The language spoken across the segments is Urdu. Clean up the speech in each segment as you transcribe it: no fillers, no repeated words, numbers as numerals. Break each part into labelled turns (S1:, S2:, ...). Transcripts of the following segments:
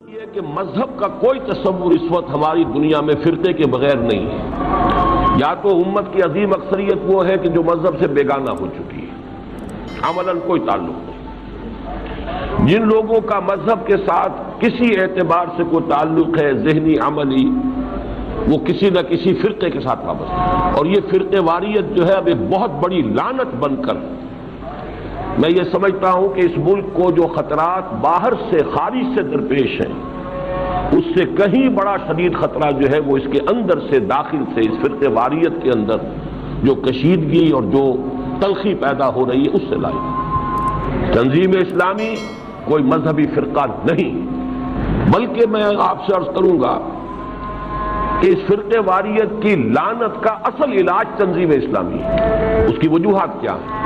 S1: یہ کہ مذہب کا کوئی تصور اس وقت ہماری دنیا میں فرقے کے بغیر نہیں ہے۔ یا تو امت کی عظیم اکثریت وہ ہے کہ جو مذہب سے بیگانہ ہو چکی ہے، عملاً کوئی تعلق نہیں۔ جن لوگوں کا مذہب کے ساتھ کسی اعتبار سے کوئی تعلق ہے، ذہنی عملی، وہ کسی نہ کسی فرقے کے ساتھ وابستہ ہے۔ اور یہ فرقے واریت جو ہے اب ایک بہت بڑی لعنت بن کر، میں یہ سمجھتا ہوں کہ اس ملک کو جو خطرات باہر سے خارج سے درپیش ہیں، اس سے کہیں بڑا شدید خطرہ جو ہے وہ اس کے اندر سے، داخل سے، اس فرقے واریت کے اندر جو کشیدگی اور جو تلخی پیدا ہو رہی ہے اس سے لائی۔ تنظیم اسلامی کوئی مذہبی فرقہ نہیں، بلکہ میں آپ سے عرض کروں گا کہ اس فرقے واریت کی لعنت کا اصل علاج تنظیم اسلامی ہے۔ اس کی وجوہات کیا ہیں؟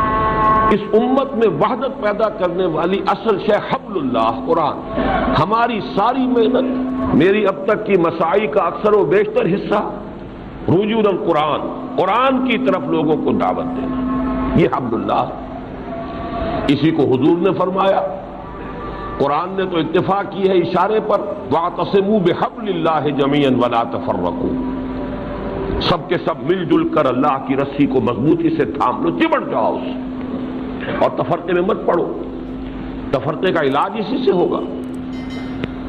S1: اس امت میں وحدت پیدا کرنے والی اصل شے حبل اللہ، قرآن۔ ہماری ساری محنت، میری اب تک کی مساعی کا اکثر و بیشتر حصہ رجوع القرآن، قرآن کی طرف لوگوں کو دعوت دینا، یہ حبل اللہ۔ اسی کو حضور نے فرمایا، قرآن نے تو اتفاق کی ہے اشارے پر، وَاعْتَصِمُوا بِحَبْلِ اللَّهِ جَمِيعًا وَلَا تَفَرَّقُوا، سب کے سب مل جل کر اللہ کی رسی کو مضبوطی سے تھام لو، چمٹ جاؤ اس سے، اور تفرقے میں مت پڑو۔ تفرقے کا علاج اسی سے ہوگا۔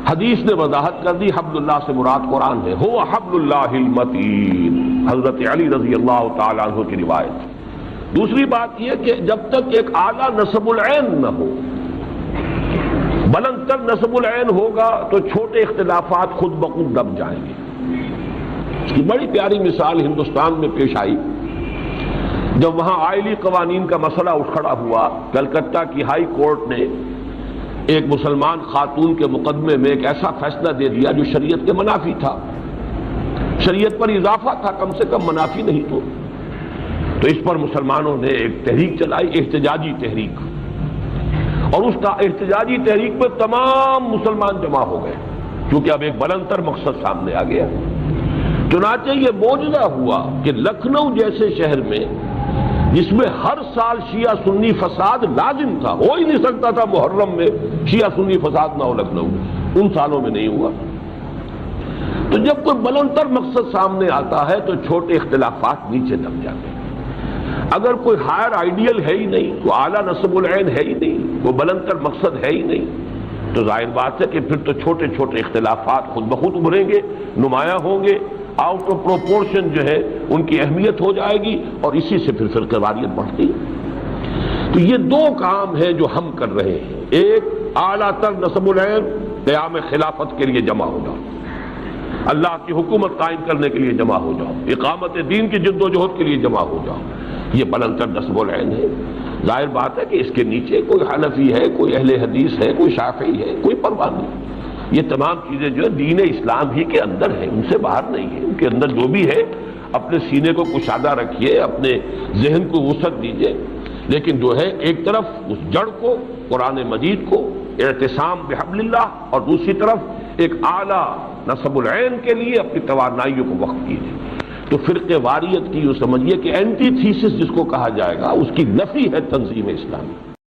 S1: حدیث نے وضاحت کر دی، حبل اللہ سے مراد قرآن ہے، هو حبل اللہ المتین، حضرت علی رضی اللہ تعالیٰ عنہ کی روایت۔ دوسری بات یہ کہ جب تک ایک اعلیٰ نصب العین نہ ہو، بلند تر نصب العین ہوگا تو چھوٹے اختلافات خود بخود دب جائیں گے۔ اس کی بڑی پیاری مثال ہندوستان میں پیش آئی جب وہاں آئلی قوانین کا مسئلہ اٹھ کھڑا ہوا۔ کلکتہ کی ہائی کورٹ نے ایک مسلمان خاتون کے مقدمے میں ایک ایسا فیصلہ دے دیا جو شریعت کے منافی تھا، شریعت پر اضافہ تھا، کم سے کم منافی نہیں تو اس پر مسلمانوں نے ایک تحریک چلائی، احتجاجی تحریک، اور اس احتجاجی تحریک میں تمام مسلمان جمع ہو گئے کیونکہ اب ایک بلند تر مقصد سامنے آ گیا۔ چنانچہ یہ معجزہ ہوا کہ لکھنؤ جیسے شہر میں، جس میں ہر سال شیعہ سنی فساد لازم تھا، ہو ہی نہیں سکتا تھا محرم میں شیعہ سنی فساد نہ ہو لکھنؤ میں، ان سالوں میں نہیں ہوا۔ تو جب کوئی بلند تر مقصد سامنے آتا ہے تو چھوٹے اختلافات نیچے دب جاتے ہیں۔ اگر کوئی ہائر آئیڈیل ہے ہی نہیں، کوئی اعلیٰ نصب العین ہے ہی نہیں، کوئی بلند تر مقصد ہے ہی نہیں، تو ظاہر بات ہے کہ پھر تو چھوٹے چھوٹے اختلافات خود بخود ابھریں گے، نمایاں ہوں گے، آؤٹ آف پروپورشن جو ہے ان کی اہمیت ہو جائے گی، اور اسی سے پھر فرقہ واریت بڑھتی ہے۔ تو یہ دو کام ہیں جو ہم کر رہے ہیں، ایک اعلیٰ تر نصب العین، قیام خلافت کے لیے جمع ہو جاؤ، اللہ کی حکومت قائم کرنے کے لیے جمع ہو جاؤ، اقامت دین کی جد و جہد کے لیے جمع ہو جاؤ، یہ بلند تر نصب العین ہے۔ ظاہر بات ہے کہ اس کے نیچے کوئی حنفی ہے، کوئی اہل حدیث ہے، کوئی شافعی ہے، کوئی پرواہ نہیں۔ یہ تمام چیزیں جو ہے دین اسلام ہی کے اندر ہیں، ان سے باہر نہیں ہے۔ ان کے اندر جو بھی ہے اپنے سینے کو کشادہ رکھیے، اپنے ذہن کو وسعت دیجیے، لیکن جو ہے ایک طرف اس جڑ کو، قرآن مجید کو، اعتصام بحبل اللہ، اور دوسری طرف ایک اعلیٰ نصب العین کے لیے اپنی توانائیوں کو وقف کیجیے۔ تو فرقے واریت کی یوں سمجھیے کہ اینٹی تھیسس جس کو کہا جائے گا، اس کی نفی ہے تنظیم اسلامی۔